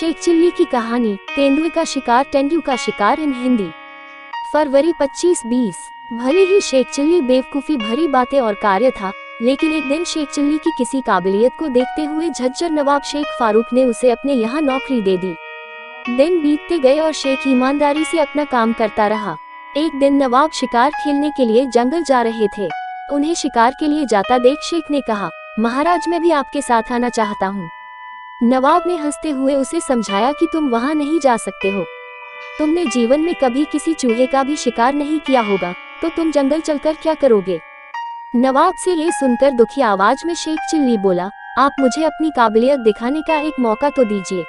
Sheikh chilli की कहानी, तेंदुए का शिकार, तेंदुए का शिकार इन हिंदी। फरवरी 25-20। भले ही शेख चिल्ली बेवकूफ़ी भरी बातें और कार्य था, लेकिन एक दिन शेख चिल्ली की किसी काबिलियत को देखते हुए झज्जर नवाब शेख फारूक ने उसे अपने यहाँ नौकरी दे दी। दिन बीतते गए और शेख ईमानदारी से अपना काम करता रहा। एक दिन नवाब शिकार खेलने के लिए जंगल जा रहे थे। उन्हें शिकार के लिए जाता देख शेख ने कहा, महाराज मैं भी आपके साथ आना चाहता हूँ। नवाब ने हंसते हुए उसे समझाया कि तुम वहां नहीं जा सकते हो। तुमने जीवन में कभी किसी चूहे का भी शिकार नहीं किया होगा, तो तुम जंगल चलकर क्या करोगे। नवाब से ये सुनकर दुखी आवाज में शेख चिल्ली बोला, आप मुझे अपनी काबिलियत दिखाने का एक मौका तो दीजिए।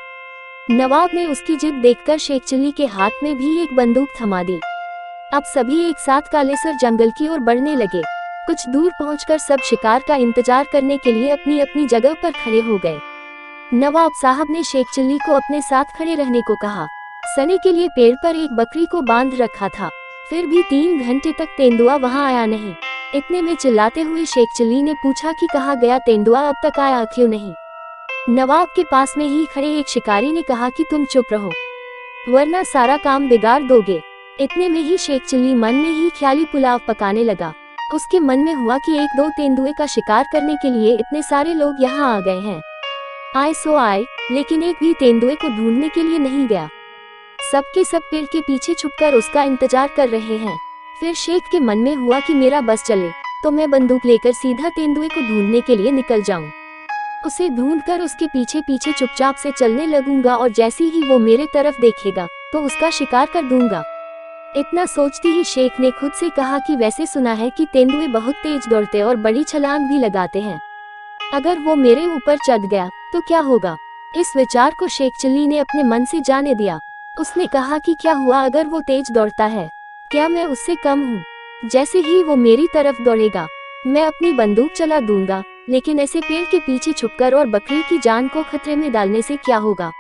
नवाब ने उसकी जिद देखकर शेख चिल्ली के हाथ में भी एक बंदूक थमा दी। अब सभी एक साथ कालेसर जंगल की ओर बढ़ने लगे। कुछ दूर पहुंचकर सब शिकार का इंतजार करने के लिए अपनी अपनी जगह पर खड़े हो गए। नवाब साहब ने शेख चिल्ली को अपने साथ खड़े रहने को कहा। सने के लिए पेड़ पर एक बकरी को बांध रखा था, फिर भी 3 घंटे तक तेंदुआ वहां आया नहीं। इतने में चिल्लाते हुए शेख चिल्ली ने पूछा कि कहाँ गया तेंदुआ, अब तक आया क्यों नहीं। नवाब के पास में ही खड़े एक शिकारी ने कहा कि तुम चुप रहो, वरना सारा काम बिगाड़ दोगे। इतने में ही शेख चिल्ली मन में ही ख्याली पुलाव पकाने लगा। उसके मन में हुआ कि 1-2 तेंदुए का शिकार करने के लिए इतने सारे लोग यहाँ आ गए हैं। आए सो आए, लेकिन एक भी तेंदुए को ढूंढने के लिए नहीं गया। सबके सब पेड़ के पीछे छुपकर उसका इंतजार कर रहे हैं। फिर शेख के मन में हुआ कि मेरा बस चले तो मैं बंदूक लेकर सीधा तेंदुए को ढूंढने के लिए निकल जाऊं। उसे ढूंढकर उसके पीछे पीछे चुपचाप से चलने लगूंगा और जैसे ही वो मेरे तरफ देखेगा तो उसका शिकार कर दूंगा। इतना सोचती ही शेख ने खुद से कहा कि वैसे सुना है कि तेंदुए बहुत तेज दौड़ते और बड़ी छलांग भी लगाते हैं। अगर वो मेरे ऊपर चढ़ गया तो क्या होगा। इस विचार को शेख चिल्ली ने अपने मन से जाने दिया। उसने कहा कि क्या हुआ अगर वो तेज दौड़ता है, क्या मैं उससे कम हूँ। जैसे ही वो मेरी तरफ दौड़ेगा मैं अपनी बंदूक चला दूंगा, लेकिन ऐसे पेड़ के पीछे छुपकर और बकरी की जान को खतरे में डालने से क्या होगा।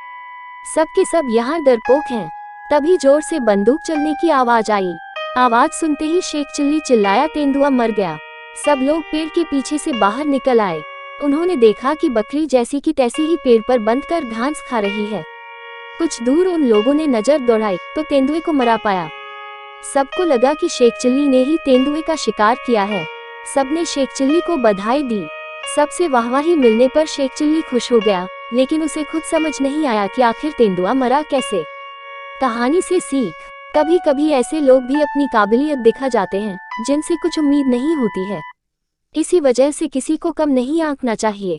सबके सब यहाँ डरपोक हैं। तभी जोर से बंदूक चलने की आवाज आई। आवाज सुनते ही शेख चिल्ली चिल्लाया, तेंदुआ मर गया। सब लोग पेड़ के पीछे से बाहर निकल आए। उन्होंने देखा कि बकरी जैसी की तैसी ही पेड़ पर बंध कर घास खा रही है। कुछ दूर उन लोगों ने नजर दौड़ाई तो तेंदुए को मरा पाया। सबको लगा कि शेख चिल्ली ने ही तेंदुए का शिकार किया है। सबने शेख चिल्ली को बधाई दी। सबसे वाहवाही मिलने पर शेख चिल्ली खुश हो गया, लेकिन उसे खुद समझ नहीं आया कि आखिर तेंदुआ मरा कैसे। कहानी से सीख, कभी कभी ऐसे लोग भी अपनी काबिलियत दिखा जाते हैं जिनसे कुछ उम्मीद नहीं होती है। इसी वजह से किसी को कम नहीं आंकना चाहिए।